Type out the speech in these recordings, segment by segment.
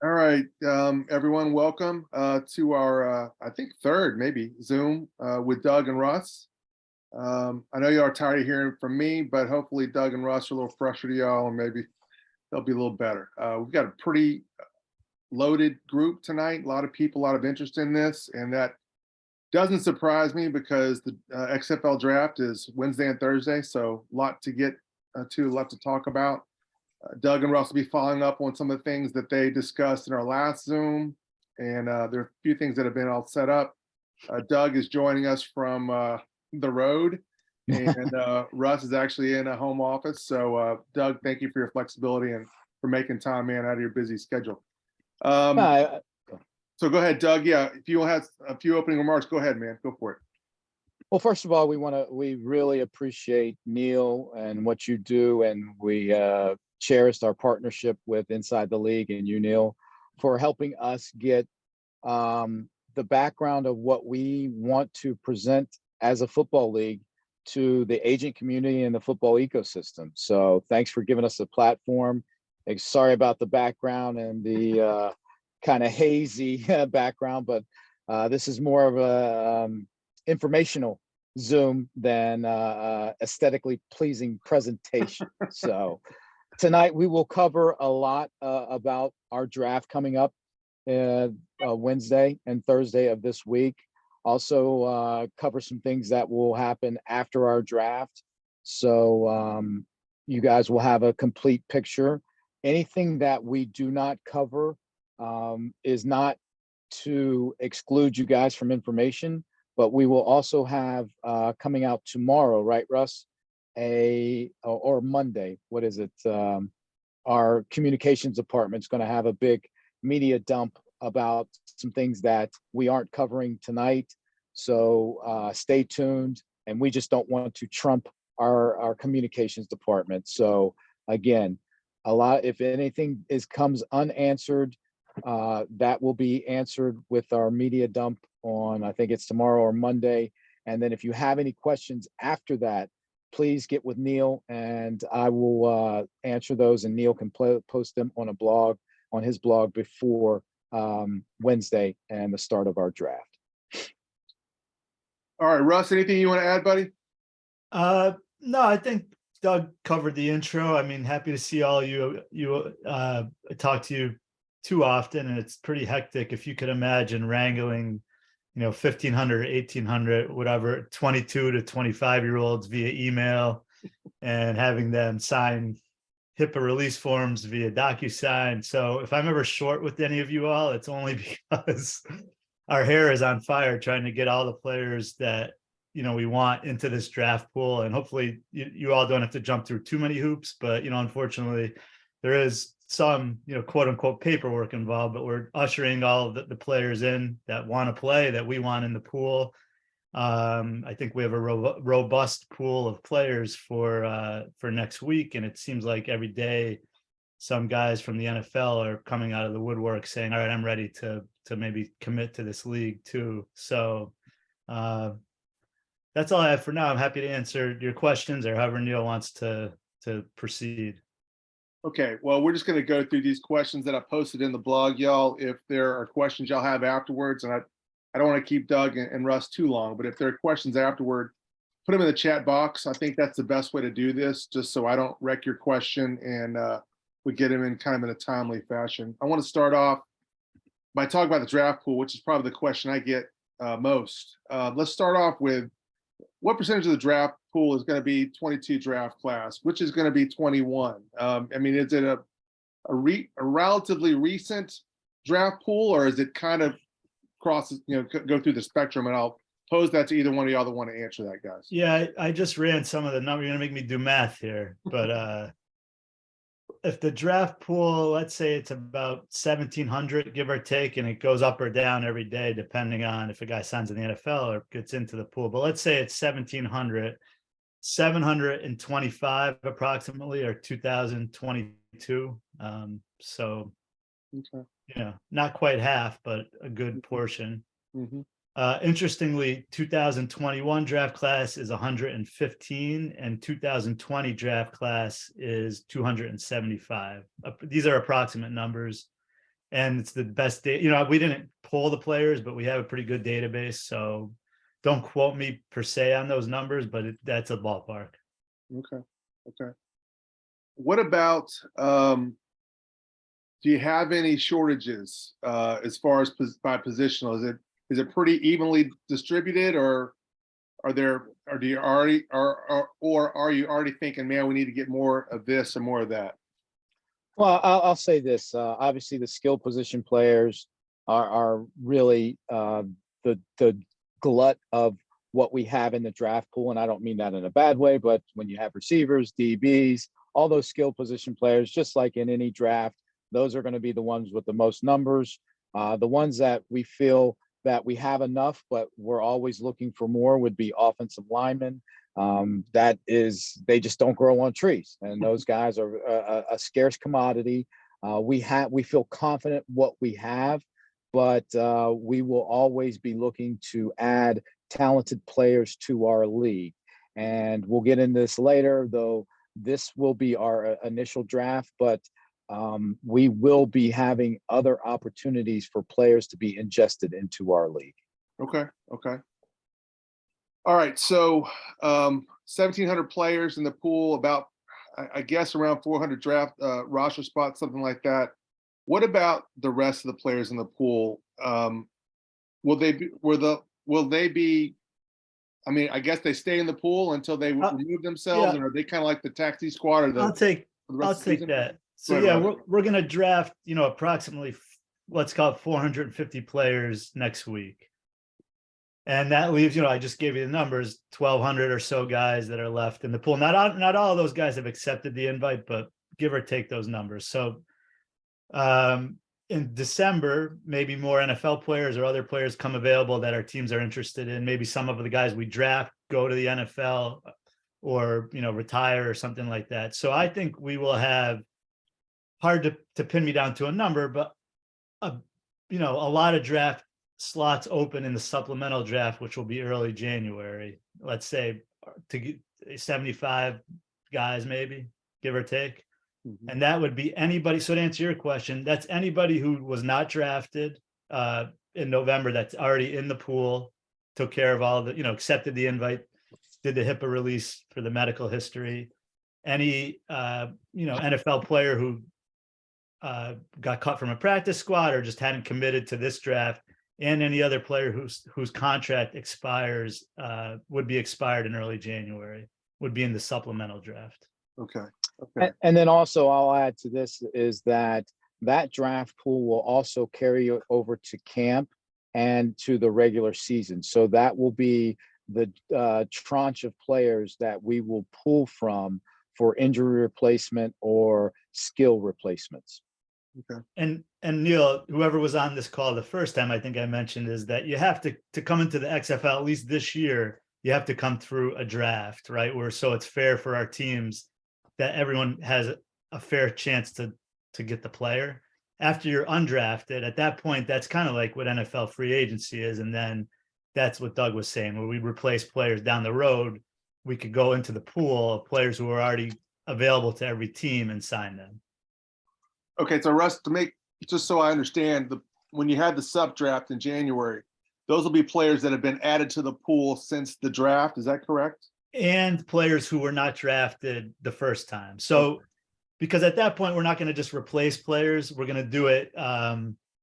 All right, everyone, welcome to our, I think, third, maybe, Zoom with Doug and Russ. I know you are tired of hearing from me, but hopefully Doug and Russ are a little fresher to y'all, and maybe they'll be a little better. We've got a pretty loaded group tonight, a lot of people, a lot of interest in this, and that doesn't surprise me because the XFL draft is Wednesday and Thursday, so a lot to get to, a lot to talk about. Doug and Russ will be following up on some of the things that they discussed in our last Zoom, and there are a few things that have been all set up. Doug is joining us from the road, and Russ is actually in a home office. So, Doug, thank you for your flexibility and for making time, man, out of your busy schedule. Uh, So go ahead, Doug. Yeah, if you have a few opening remarks, go ahead, man. Go for it. well, first of all, we really appreciate Neil and what you do, and we cherished our partnership with Inside the League and you, Neil, for helping us get the background of what we want to present as a football league to the agent community and the football ecosystem. So thanks for giving us a platform. Sorry about the background and the kind of hazy background, but this is more of a informational Zoom than aesthetically pleasing presentation. So tonight we will cover a lot about our draft coming up Wednesday and Thursday of this week. Also cover some things that will happen after our draft. So you guys will have a complete picture. Anything that we do not cover is not to exclude you guys from information, but we will also have coming out tomorrow, right, Russ? Or Monday, what is it? Our communications department's going to have a big media dump about some things that we aren't covering tonight. So stay tuned, and we just don't want to trump our communications department. So again, if anything comes unanswered, that will be answered with our media dump on, I think it's tomorrow or Monday. And then if you have any questions after that, please get with Neil and I will answer those, and Neil can post them on his blog before Wednesday and the start of our draft. All right, Russ, anything you want to add, buddy? No, I think Doug covered the intro. I mean, happy to see all you. Talk to you too often, and it's pretty hectic. If you could imagine wrangling, 1,500, 1,800, whatever, 22 to 25-year-olds via email and having them sign HIPAA release forms via DocuSign. So if I'm ever short with any of you all, it's only because our hair is on fire trying to get all the players that we want into this draft pool. And hopefully you all don't have to jump through too many hoops, but unfortunately there is some quote unquote paperwork involved, but we're ushering all of the players in that want to play, that we want in the pool. I think we have a robust pool of players for next week, and it seems like every day some guys from the NFL are coming out of the woodwork saying, all right, I'm ready to maybe commit to this league too. So that's all I have for now. I'm happy to answer your questions or however Neil wants to proceed. Okay, well, we're just going to go through these questions that I posted in the blog, y'all. If there are questions y'all have afterwards, and I don't want to keep Doug and Russ too long, but if there are questions afterward, put them in the chat box. I think that's the best way to do this, just so I don't wreck your question and we get them in kind of in a timely fashion. I want to start off by talking about the draft pool, which is probably the question I get most. Let's start off with what percentage of the draft pool is going to be 22 draft class, which is going to be 21? I mean, is it a relatively recent draft pool, or is it kind of crosses, go through the spectrum? And I'll pose that to either one of y'all that want to answer that, guys. Yeah, I just ran some of the numbers. You're going to make me do math here, but if the draft pool, let's say it's about 1,700, give or take, and it goes up or down every day, depending on if a guy signs in the NFL or gets into the pool. But let's say it's 1,700, 725 approximately are 2022. So, okay. Not quite half, but a good portion. Mm-hmm. Interestingly, 2021 draft class is 115 and 2020 draft class is 275. These are approximate numbers. and it's the best data. You know, we didn't poll the players, but we have a pretty good database. So don't quote me per se on those numbers, but that's a ballpark. Okay. Okay. What about, do you have any shortages as far as by positional? Is it pretty evenly distributed, or do you already are you already thinking, man, we need to get more of this and more of that? Well, I'll say this. Obviously, the skill position players are really the glut of what we have in the draft pool, and I don't mean that in a bad way. But when you have receivers, DBs, all those skill position players, just like in any draft, those are going to be the ones with the most numbers. The ones that we feel that we have enough, but we're always looking for more, would be offensive linemen. That is, they just don't grow on trees, and those guys are a scarce commodity. We feel confident what we have, but we will always be looking to add talented players to our league. And we'll get into this later, though this will be our initial draft, but we will be having other opportunities for players to be ingested into our league. Okay. Okay. All right. So 1,700 players in the pool, about, I guess, around 400 draft roster spots, something like that. What about the rest of the players in the pool? Will they be, I mean, I guess they stay in the pool until they remove themselves, yeah. and are they kind of like the taxi squad, or I'll take that. So yeah, we're going to draft, you know, approximately, let's call it 450 players next week. And that leaves, you know, I just gave you the numbers, 1,200 or so guys that are left in the pool. Not all of those guys have accepted the invite, but give or take those numbers. So in December, maybe more NFL players or other players come available that our teams are interested in. Maybe some of the guys we draft go to the NFL or, you know, retire or something like that. So I think we will have, hard to pin me down to a number, but you know, a lot of draft slots open in the supplemental draft, which will be early January. Let's say to get 75 guys, maybe, give or take. Mm-hmm. And that would be anybody. So to answer your question, that's anybody who was not drafted in November, that's already in the pool, took care of all the, you know, accepted the invite, did the HIPAA release for the medical history. Any you know, NFL player who got cut from a practice squad or just hadn't committed to this draft, and any other player whose contract expires would be expired in early January, would be in the supplemental draft. Okay. Okay. And then also I'll add to this is that draft pool will also carry over to camp and to the regular season. So that will be the tranche of players that we will pull from for injury replacement or skill replacements. Okay. And Neil, whoever was on this call the first time, I think I mentioned, is that you have to come into the XFL, at least this year, you have to come through a draft, right? So it's fair for our teams that everyone has a fair chance to get the player. After you're undrafted, at that point, that's kind of like what NFL free agency is. And then that's what Doug was saying, where we replace players down the road, we could go into the pool of players who are already available to every team and sign them. Okay, so Russ, just so I understand, when you had the sub draft in January, those will be players that have been added to the pool since the draft. Is that correct? And players who were not drafted the first time. So, because at that point, we're not going to just replace players. We're going to do it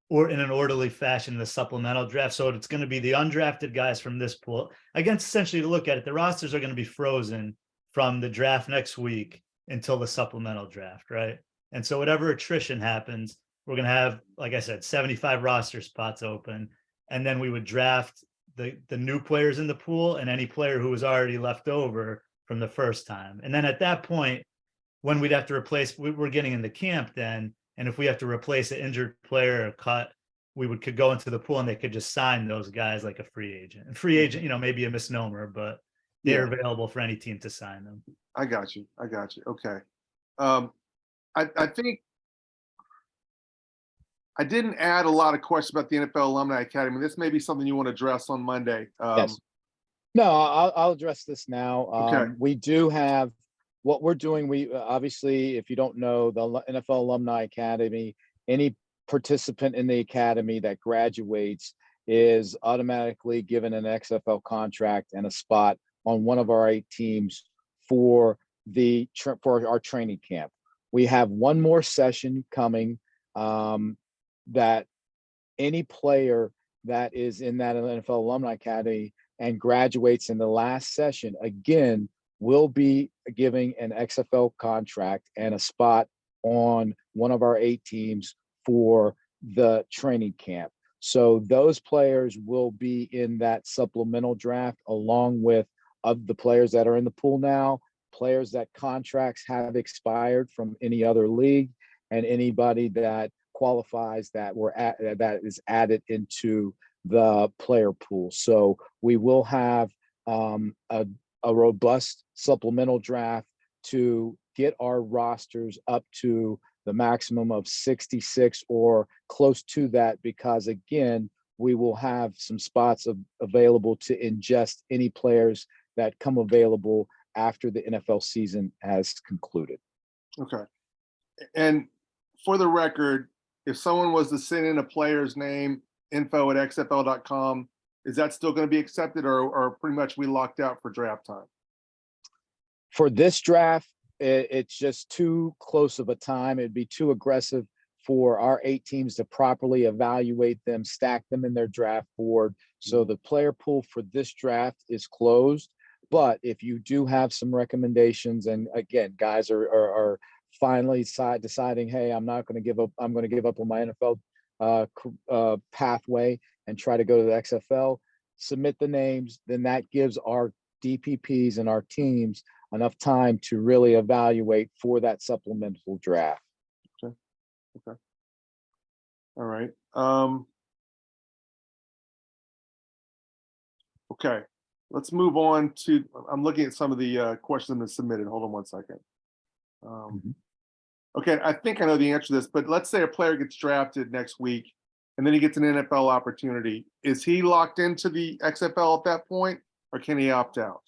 or in an orderly fashion in the supplemental draft. So it's going to be the undrafted guys from this pool. Again, essentially, to look at it, the rosters are going to be frozen from the draft next week until the supplemental draft, right? And so whatever attrition happens, we're going to have, like I said, 75 roster spots open. And then we would draft the new players in the pool and any player who was already left over from the first time. And then at that point, when we'd have to replace, we're getting into camp then. And if we have to replace an injured player or cut, could go into the pool and they could just sign those guys like a free agent. And free agent, you know, maybe a misnomer, but they're available for any team to sign them. I got you. Okay. I think I didn't add a lot of questions about the NFL Alumni Academy. This may be something you want to address on Monday. Yes. No, I'll address this now. Okay. We do have what we're doing. We obviously, if you don't know, the NFL Alumni Academy, any participant in the academy that graduates is automatically given an XFL contract and a spot on one of our 8 teams for our training camp. We have one more session coming that any player that is in that NFL Alumni Academy and graduates in the last session, again, will be giving an XFL contract and a spot on one of our 8 teams for the training camp. So those players will be in that supplemental draft along with of the players that are in the pool now, players that contracts have expired from any other league, and anybody that qualifies that that is added into the player pool. So we will have a robust supplemental draft to get our rosters up to the maximum of 66 or close to that, because again, we will have some spots available to ingest any players that come available after the NFL season has concluded. Okay. And for the record, if someone was to send in a player's name, info@xfl.com, is that still going to be accepted, or pretty much we locked out for draft time? For this draft, it's just too close of a time. It'd be too aggressive for our 8 teams to properly evaluate them, stack them in their draft board. So the player pool for this draft is closed. But if you do have some recommendations, and again, guys are finally deciding, hey, I'm not going to give up. I'm going to give up on my NFL pathway and try to go to the XFL. Submit the names. Then that gives our DPPs and our teams enough time to really evaluate for that supplemental draft. Okay. All right. Okay. Let's move on to, I'm looking at some of the questions that have been submitted. Hold on one second. Okay, I think I know the answer to this, but let's say a player gets drafted next week and then he gets an NFL opportunity. Is he locked into the XFL at that point, or can he opt out?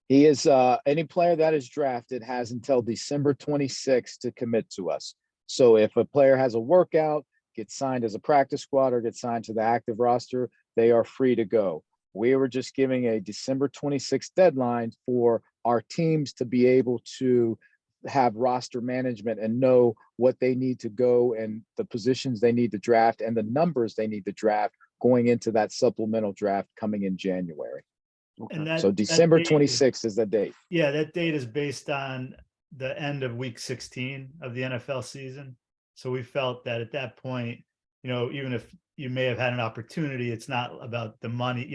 He is any player that is drafted has until December 26th to commit to us. So if a player has a workout, gets signed as a practice squad, or gets signed to the active roster, they are free to go. We were just giving a December 26th deadline for our teams to be able to have roster management and know what they need to go and the positions they need to draft and the numbers they need to draft going into that supplemental draft coming in January. Okay. And So December 26th is the date. Yeah, that date is based on the end of week 16 of the NFL season. So we felt that at that point, even if you may have had an opportunity, it's not about the money.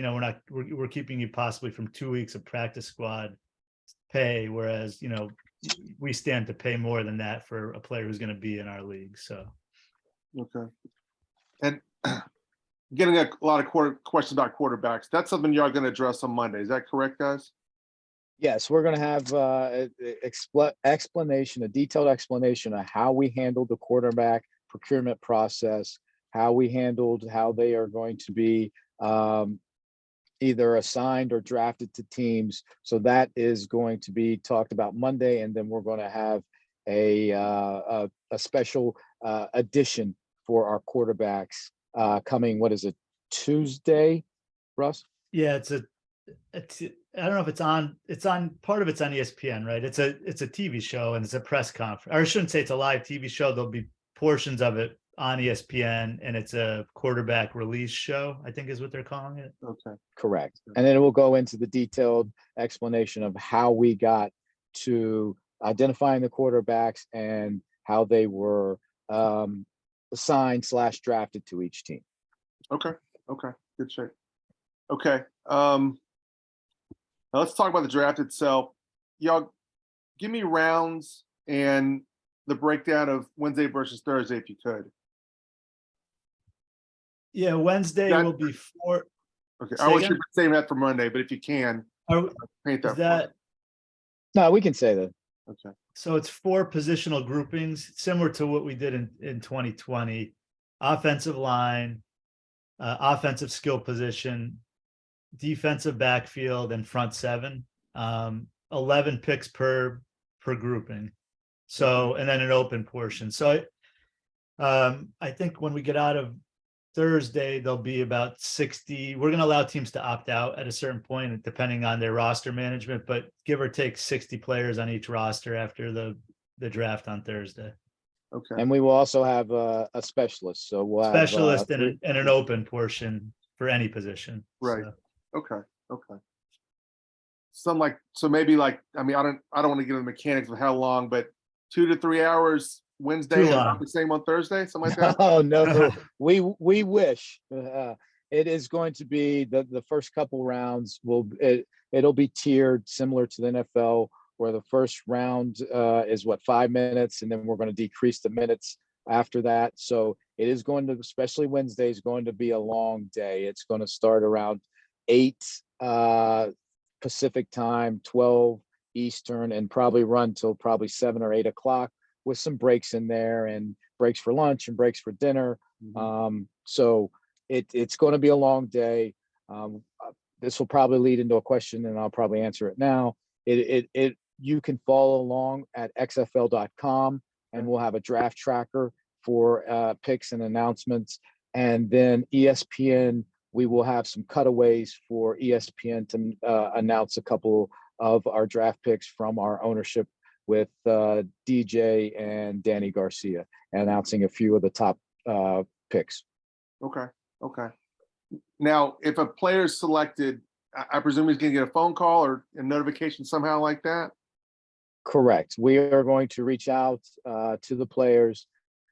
We're keeping you possibly from 2 weeks of practice squad pay, whereas, we stand to pay more than that for a player who's going to be in our league. So, okay. And getting a lot of questions about quarterbacks. That's something y'all going to address on Monday. Is that correct, guys? Yes, we're going to have a detailed explanation of how we handled the quarterback procurement process, how they are going to be either assigned or drafted to teams. So that is going to be talked about Monday, and then we're going to have a special edition for our quarterbacks coming. What is it, Tuesday, Russ? Yeah, it's I don't know if it's on part of it's on ESPN, right? It's a TV show and it's a press conference. Or I shouldn't say it's a live TV show. There'll be portions of it on ESPN, and it's a quarterback release show, I think is what they're calling it. Okay. Correct. And then it will go into the detailed explanation of how we got to identifying the quarterbacks and how they were assigned / drafted to each team. Okay. Good shape. Okay. Now let's talk about the draft itself. Y'all give me rounds and the breakdown of Wednesday versus Thursday, if you could. Yeah, Wednesday will be 4. Okay, I was saying that for Monday, but if you can, paint that. No, we can say that. Okay. So it's 4 positional groupings, similar to what we did in 2020. Offensive line, offensive skill position, defensive backfield, and front 7. 11 picks per grouping. So, and then an open portion. So I think when we get out of Thursday, there'll be about 60. We're going to allow teams to opt out at a certain point, depending on their roster management, but give or take 60 players on each roster after the draft on Thursday. Okay. And we will also have a specialist. So we'll Specialist have and an open portion for any position. Right. So, Okay. So maybe like, I mean, I don't want to get into the mechanics of how long, but 2 to 3 hours Wednesday Too and long. about the same on Thursday, something like that. Oh no, we wish. It is going to be the first couple rounds it'll be tiered similar to the NFL, where the first round is 5 minutes, and then we're going to decrease the minutes after that. So it is going to, especially Wednesday, is going to be a long day. It's going to start around 8 Pacific time, 12 Eastern, and probably run till probably 7 or 8 o'clock, with some breaks in there and breaks for lunch and breaks for dinner. So it's going to be a long day. This will probably lead into a question, and I'll probably answer it now. You can follow along at xfl.com, and we'll have a draft tracker for picks and announcements. And then ESPN, we will have some cutaways for ESPN to announce a couple of our draft picks from our ownership, with DJ and Danny Garcia, announcing a few of the top picks. Okay. Now, if a player is selected, I presume he's going to get a phone call or a notification somehow like that? Correct. We are going to reach out to the players.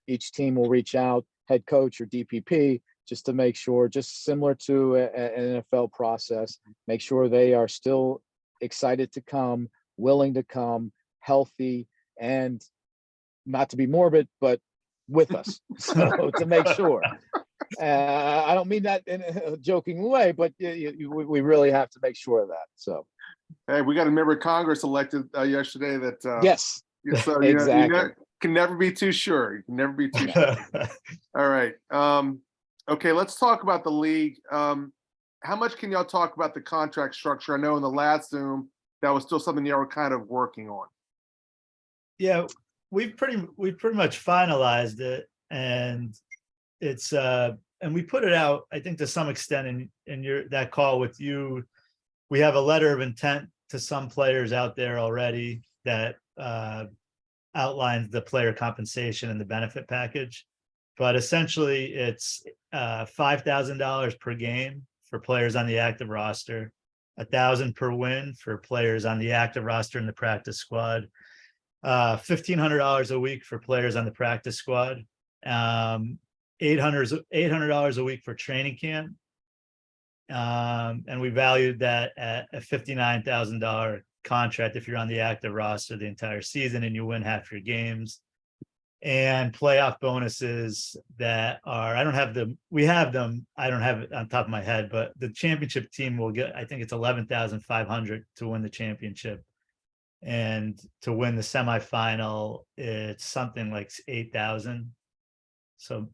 Each team will reach out, head coach or DPP, just to make sure, just similar to an NFL process, make sure they are still excited to come, willing to come, healthy, and not to be morbid, but with us. So to make sure. I don't mean that in a joking way, but we really have to make sure of that. So, hey, we got a member of Congress elected yesterday that yes, so exactly. Can never be too sure. You can never be too sure. All right. Okay, let's talk about the league. How much can y'all talk about the contract structure? I know in the last Zoom that was still something y'all were kind of working on. Yeah, we've pretty much finalized it, and it's and we put it out, I think, to some extent in that call with you. We have a letter of intent to some players out there already that outlines the player compensation and the benefit package. But essentially it's $5,000 per game for players on the active roster, $1,000 per win for players on the active roster and the practice squad, $1,500 a week for players on the practice squad, $800 a week for training camp, and we valued that at a $59,000 contract if you're on the active roster the entire season and you win half your games, and playoff bonuses that are, I don't have them, we have them, I don't have it on top of my head, but the championship team will get, I think it's $11,500 to win the championship, and to win the semifinal it's something like 8,000. So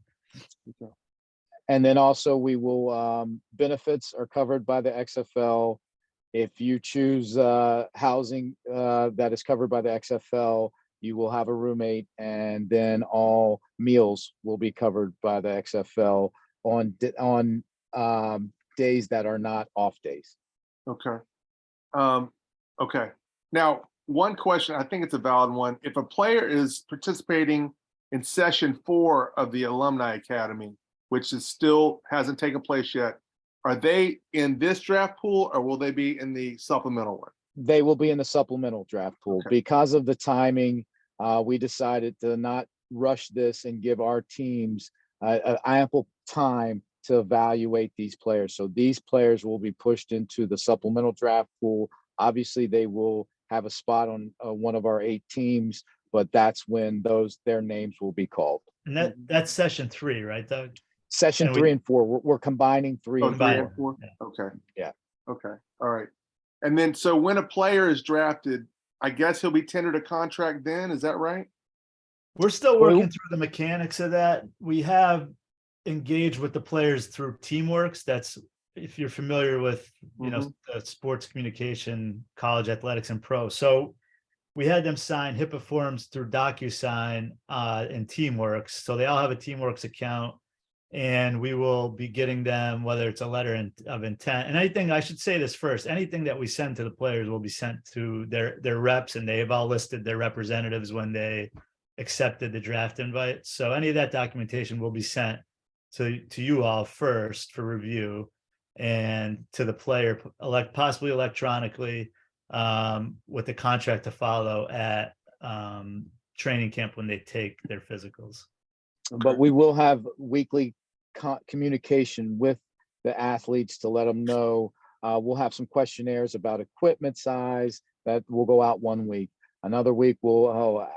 and then also we will benefits are covered by the XFL. If you choose housing that is covered by the XFL, you will have a roommate, and then all meals will be covered by the XFL on days that are not off days. Okay. Okay. Now, one question, I think it's a valid one. If a player is participating in session 4 of the Alumni Academy, which is still hasn't taken place yet, are they in this draft pool or will they be in the supplemental one? They will be in the supplemental draft pool. Okay. Because of the timing. We decided to not rush this and give our teams ample time to evaluate these players. So these players will be pushed into the supplemental draft pool. Obviously, they will have a spot on one of our 8 teams, but that's when their names will be called. And that's session 3, right, Doug? Session 3 and 4. We're combining 3 and 4. 3 and 4. Yeah. Okay. Yeah. Okay. All right. And then, so when a player is drafted, I guess he'll be tendered a contract then, is that right? We're still working through the mechanics of that. We have engaged with the players through Teamworks. That's, if you're familiar with, the sports communication, college athletics and pro. So we had them sign HIPAA forms through DocuSign and Teamworks. So they all have a Teamworks account, and we will be getting them, whether it's a letter of intent. And anything, I should say this first, anything that we send to the players will be sent to their reps, and they have all listed their representatives when they accepted the draft invite. So any of that documentation will be sent to you all first for review, and to the player possibly electronically, with the contract to follow at training camp when they take their physicals. But we will have weekly communication with the athletes to let them know. We'll have some questionnaires about equipment size that will go out 1 week. Another week we'll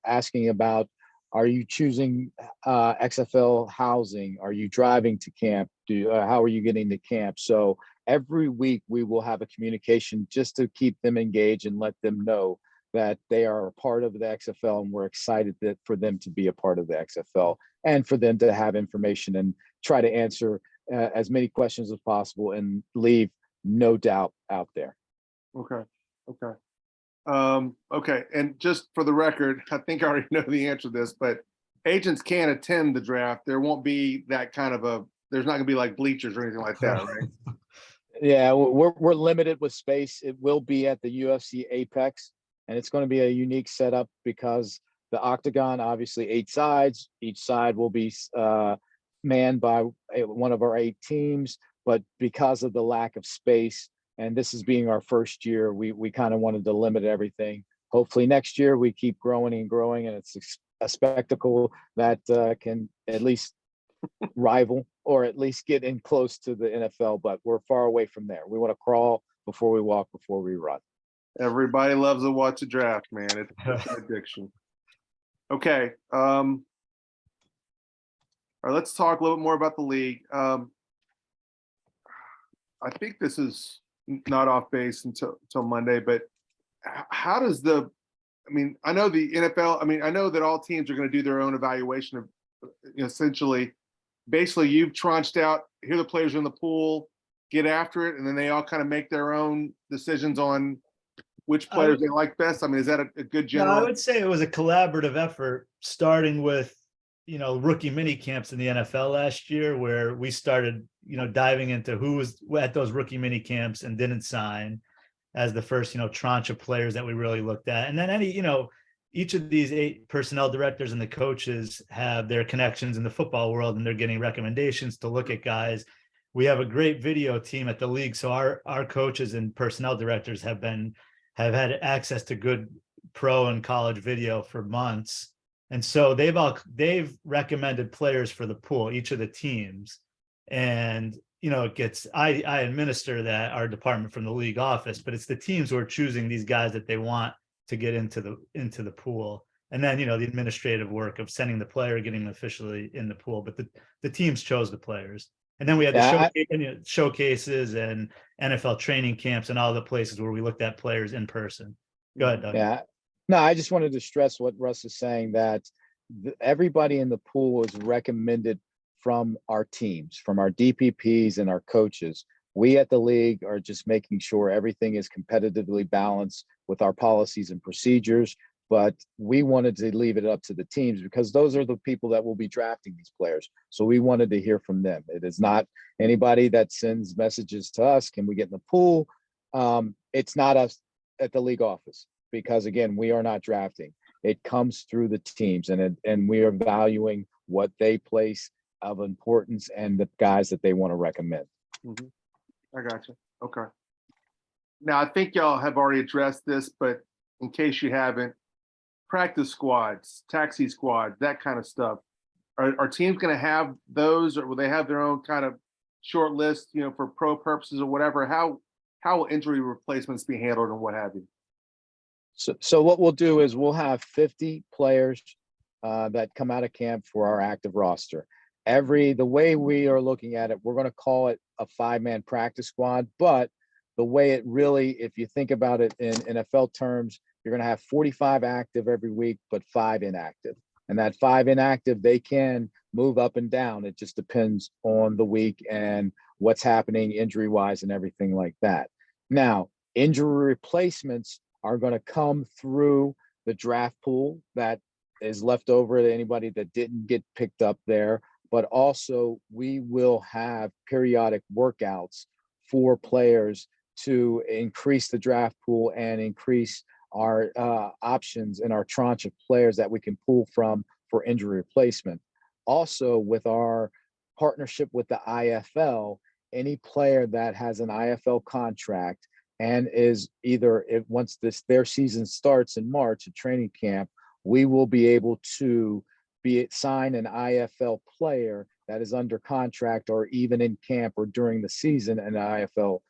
asking about, are you choosing XFL housing? Are you driving to camp? How are you getting to camp? So every week we will have a communication just to keep them engaged and let them know that they are a part of the XFL, and we're excited for them to be a part of the XFL, and for them to have information and try to answer as many questions as possible and leave no doubt out there. Okay. Okay. And just for the record, I think I already know the answer to this, but agents can't attend the draft. There won't be that kind of there's not gonna be like bleachers or anything like that, right? Yeah, we're limited with space. It will be at the UFC Apex, and it's going to be a unique setup because the octagon, obviously 8 sides. Each side will be manned by one of our 8 teams, but because of the lack of space, and this is being our first year, we kind of wanted to limit everything. Hopefully next year we keep growing and growing, and it's a spectacle that can at least rival or at least get in close to the NFL, but we're far away from there. We want to crawl before we walk, before we run. Everybody loves to watch a draft, man. It's an addiction. Okay. All right, let's talk a little bit more about the league. I think this is not off base until Monday, but how does I know the NFL, I know that all teams are going to do their own evaluation of essentially, basically you've tranched out, here the players are in the pool, get after it, and then they all kind of make their own decisions on which players they like best. Is that a good general? No, I would say it was a collaborative effort, starting with, rookie mini camps in the NFL last year, where we started, diving into who was at those rookie mini camps and didn't sign as the first, tranche of players that we really looked at. And then each of these 8 personnel directors and the coaches have their connections in the football world, and they're getting recommendations to look at guys. We have a great video team at the league. So our coaches and personnel directors have had access to good pro and college video for months. And so they've recommended players for the pool, each of the teams. And, I administer that, our department from the league office, but it's the teams who are choosing these guys that they want to get into the pool. And then, the administrative work of sending the player, getting them officially in the pool, but the teams chose the players. And then we had the showcases and NFL training camps and all the places where we looked at players in person. Go ahead, Doug. Yeah. No, I just wanted to stress what Russ is saying, that everybody in the pool is recommended from our teams, from our DPPs and our coaches. We at the league are just making sure everything is competitively balanced with our policies and procedures. But we wanted to leave it up to the teams because those are the people that will be drafting these players. So we wanted to hear from them. It is not anybody that sends messages to us, can we get in the pool? It's not us at the league office, because again, we are not drafting. It comes through the teams, and we are valuing what they place of importance and the guys that they want to recommend. Mm-hmm. I got you. Okay. Now, I think y'all have already addressed this, but in case you haven't, practice squads, taxi squads, that kind of stuff. Are teams going to have those, or will they have their own kind of short list, for pro purposes or whatever? How will injury replacements be handled and what have you? So what we'll do is we'll have 50 players that come out of camp for our active roster. The way we are looking at it, we're going to call it a 5-man practice squad, but the way it really, if you think about it in NFL terms, you're going to have 45 active every week, but 5 inactive. And that 5 inactive, they can move up and down. It just depends on the week and what's happening injury-wise and everything like that. Now, injury replacements are going to come through the draft pool that is left over to anybody that didn't get picked up there. But also we will have periodic workouts for players to increase the draft pool and increase our options in our tranche of players that we can pull from for injury replacement. Also, with our partnership with the IFL, any player that has an IFL contract and is either, if once their season starts in March at training camp, we will be able to sign an IFL player that is under contract or even in camp or during the season an IFL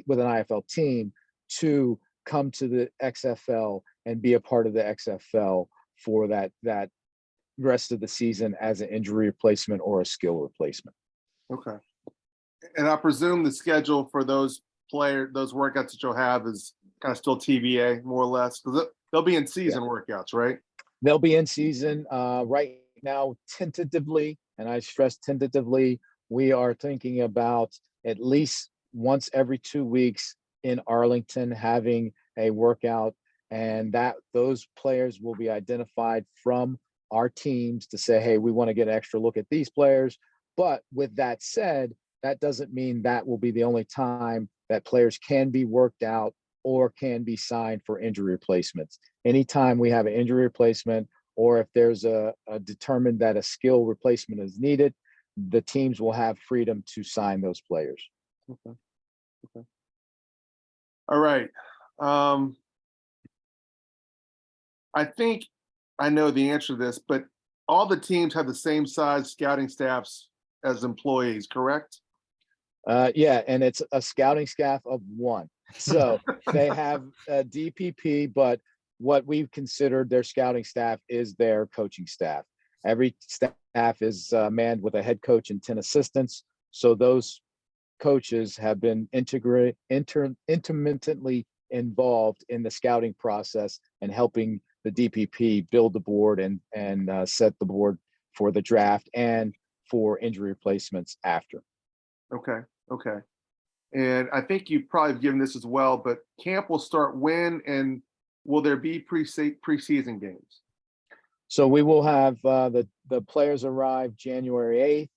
with an IFL team to come to the XFL and be a part of the XFL for that rest of the season as an injury replacement or a skill replacement. Okay. And I presume the schedule for those workouts that you'll have is kind of still TBA, more or less, because they'll be in season workouts, right? They'll be in season right now, tentatively, and I stress tentatively, we are thinking about at least once every 2 weeks in Arlington having a workout, and that those players will be identified from our teams to say, hey, we want to get an extra look at these players. But with that said, that doesn't mean that will be the only time that players can be worked out or can be signed for injury replacements. Anytime we have an injury replacement, or if there's a determined that a skill replacement is needed, the teams will have freedom to sign those players. Okay. All right. I think I know the answer to this, but all the teams have the same size scouting staffs as employees, correct? Yeah, and it's a scouting staff of one. So they have a DPP, but what we've considered their scouting staff is their coaching staff. Every staff is manned with a head coach and 10 assistants. So those coaches have been intermittently involved in the scouting process and helping the DPP build the board and set the board for the draft and for injury replacements after. Okay. And I think you've probably given this as well, but camp will start when, and will there be preseason games? So we will have the players arrive January 8th.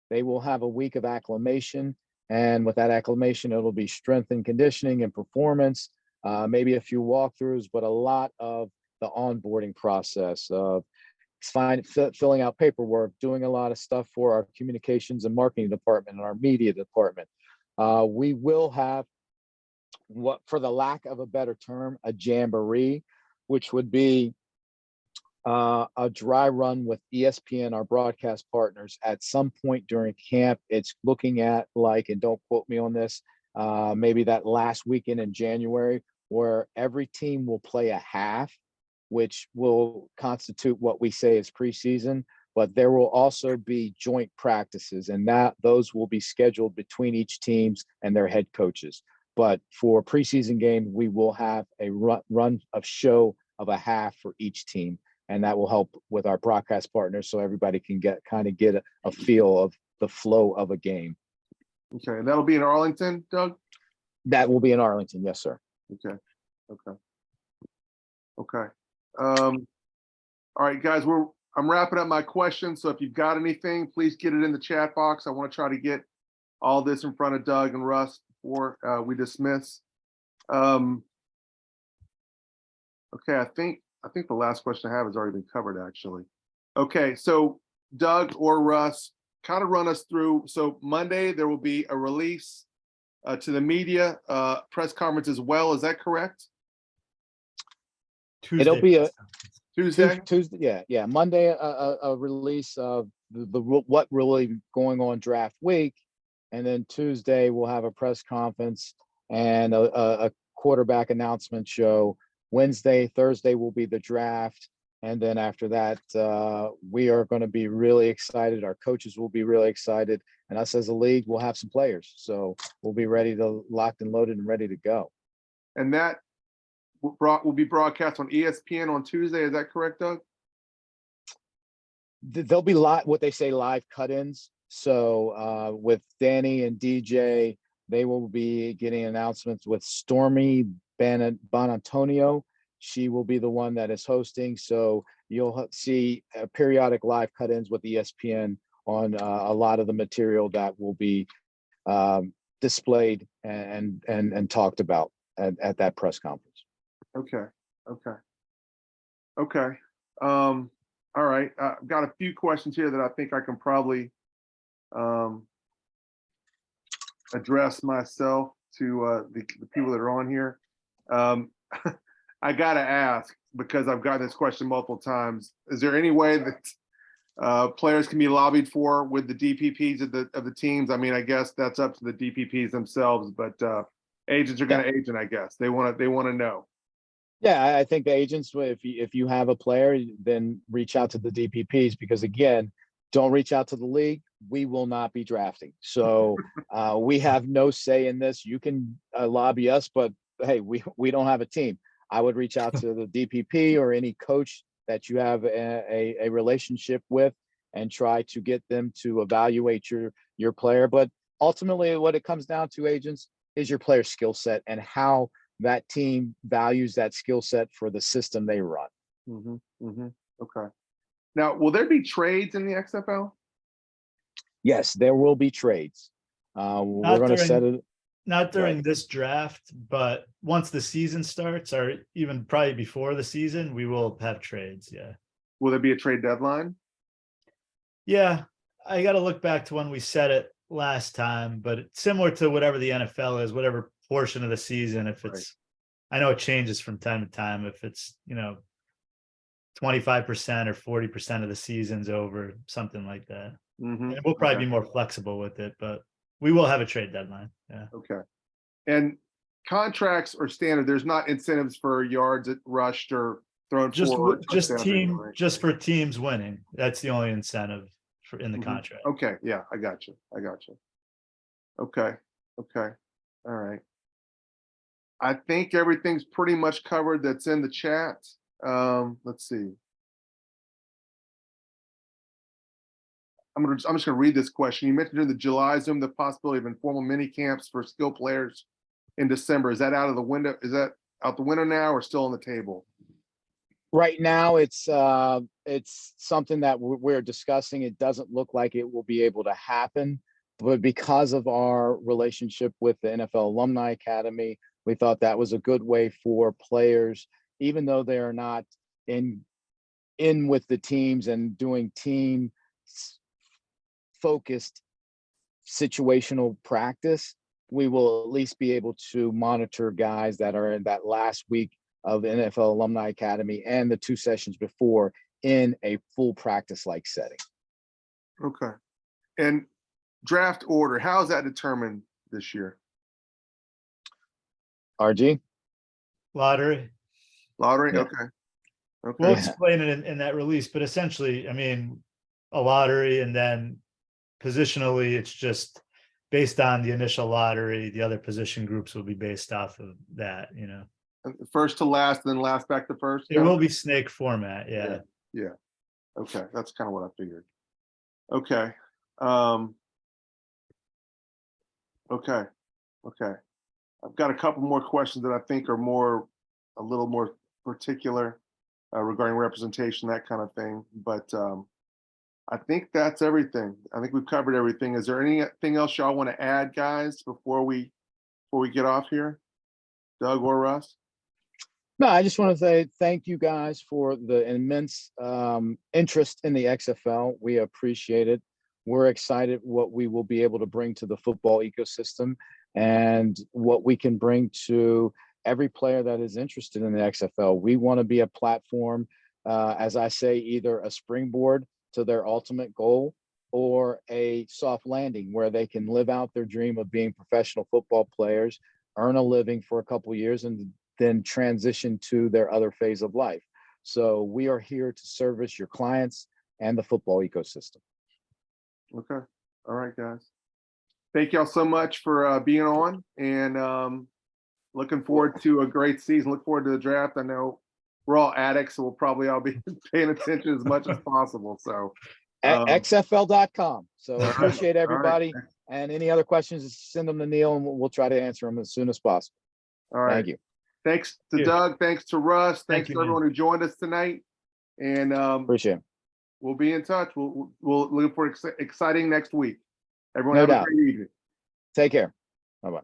They will have a week of acclimation. And with that acclimation, it'll be strength and conditioning and performance, maybe a few walkthroughs, but a lot of the onboarding process of filling out paperwork, doing a lot of stuff for our communications and marketing department and our media department. We will have, what, for the lack of a better term, a jamboree, which would be a dry run with ESPN, our broadcast partners, at some point during camp. It's looking at, like, and don't quote me on this, maybe that last weekend in January, where every team will play a half, which will constitute what we say is preseason, but there will also be joint practices, and those will be scheduled between each teams and their head coaches. But for preseason game, we will have a run of show of a half for each team, and that will help with our broadcast partners so everybody can get a feel of the flow of a game. Okay, and that'll be in Arlington, Doug? That will be in Arlington, yes, sir. Okay. All right, guys, I'm wrapping up my questions. So if you've got anything, please get it in the chat box. I want to try to get all this in front of Doug and Russ before we dismiss. Okay, I think the last question I have has already been covered, actually. Okay, so Doug or Russ, kind of run us through. So Monday there will be a release to the media, press conference as well. Is that correct? Tuesday. It'll be a Tuesday. Tuesday, yeah. Monday, a release of what really going on draft week, and then Tuesday we'll have a press conference and a quarterback announcement show. Wednesday, Thursday will be the draft, and then after that, we are going to be really excited. Our coaches will be really excited, and us as a league will have some players, so we'll be ready to locked and loaded and ready to go. And that will be broadcast on ESPN on Tuesday. Is that correct, Doug? There'll be what they say live cut-ins. So with Danny and DJ, they will be getting announcements with Stormy Bonantonio. She will be the one that is hosting. So you'll see periodic live cut-ins with ESPN on a lot of the material that will be displayed and talked about at that press conference. Okay. All right. I've got a few questions here that I think I can probably address myself to the people that are on here. I got to ask, because I've gotten this question multiple times, is there any way that players can be lobbied for with the DPPs of the teams? I mean, I guess that's up to the DPPs themselves, but agents are going to agent, I guess. They want to know. Yeah, I think the agents, if you have a player, then reach out to the DPPs, because again, don't reach out to the league. We will not be drafting. So we have no say in this. You can lobby us, but hey, we don't have a team. I would reach out to the DPP or any coach that you have a relationship with and try to get them to evaluate your player. But ultimately, what it comes down to, agents, is your player skill set and how that team values that skill set for the system they run. Okay. Now, will there be trades in the XFL? Yes, there will be trades. We're going to set it. Not during this draft, but once the season starts, or even probably before the season, we will have trades. Yeah. Will there be a trade deadline? Yeah, I got to look back to when we said it last time, but it's similar to whatever the NFL is, whatever portion of the season. If it's, I know it changes from time to time. If it's 25% or 40% of the season's over, something like that. And we'll probably be more flexible with it, but we will have a trade deadline. Yeah. Okay. And contracts are standard. There's not incentives for yards rushed or thrown just for teams winning. That's the only incentive in the contract. Okay. Yeah, I got you. Okay. All right. I think everything's pretty much covered that's in the chat. Let's see. I'm just gonna read this question. You mentioned during the July Zoom the possibility of informal mini camps for skilled players in December. Is that out of the window? Is that out the window now, or still on the table? Right now, it's something that we're discussing. It doesn't look like it will be able to happen, but because of our relationship with the NFL Alumni Academy, we thought that was a good way for players, even though they are not in with the teams and doing team focused situational practice, we will at least be able to monitor guys that are in that last week of the NFL Alumni Academy and the 2 sessions before in a full practice like setting. Okay. And draft order, how is that determined this year? RG? Lottery. Yeah. Okay. We'll explain it in that release, but essentially, I mean, a lottery, and then positionally, it's just based on the initial lottery. The other position groups will be based off of that, First to last, then last back to first. It will be snake format. Yeah. Okay. That's kind of what I figured. Okay. Okay. I've got a couple more questions that I think are a little more particular regarding representation, that kind of thing. But I think that's everything. I think we've covered everything. Is there anything else y'all want to add, guys, before we get off here? Doug or Russ? No, I just want to say thank you guys for the immense interest in the XFL. We appreciate it. We're excited what we will be able to bring to the football ecosystem and what we can bring to every player that is interested in the XFL. We want to be a platform, as I say, either a springboard to their ultimate goal or a soft landing where they can live out their dream of being professional football players, earn a living for a couple of years, and then transition to their other phase of life. So we are here to service your clients and the football ecosystem. Okay. All right, guys. Thank y'all so much for being on, and looking forward to a great season. Look forward to the draft. I know we're all addicts, so we'll probably all be paying attention as much as possible. So XFL.com. So appreciate everybody. Right. And any other questions, send them to Neil and we'll try to answer them as soon as possible. All right. Thank you. Thanks to you. Doug. Thanks to Russ. Thank Thanks you, to everyone who joined us tonight. And Appreciate it. we'll be in touch. We'll look for exciting next week. Everyone No have a doubt. great evening. Take care. Bye-bye.